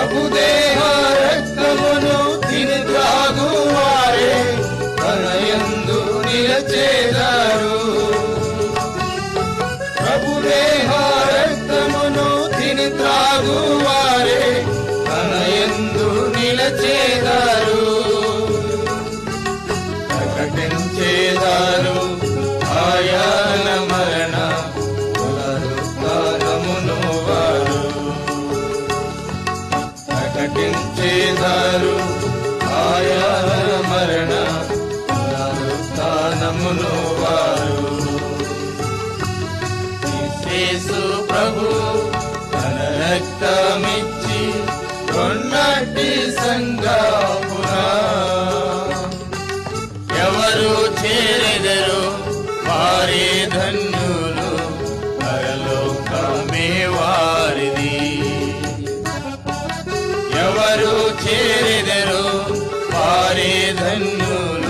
ప్రభుదేహ రక్తమును తిని త్రాగువారే తనయందు నిలచేదారు. ప్రభుదేహ రక్తమును తిని త్రాగువారే తనయందు నిలచేదారు. ప్రకటించేదారు ఆయన మరణ పునరుత్థానమును వారు. ప్రకటించేదారు ఆయన మరణ పునరుత్థానమును వారు. యేసు ప్రభు తన రక్తమిచ్చి కొన్నటి సంగాపున ఎవరు చేరెదరు వారే ధన్యులు, పరలోకమే వారిది. ఎవరు చేరెదరు వారే ధన్యులు,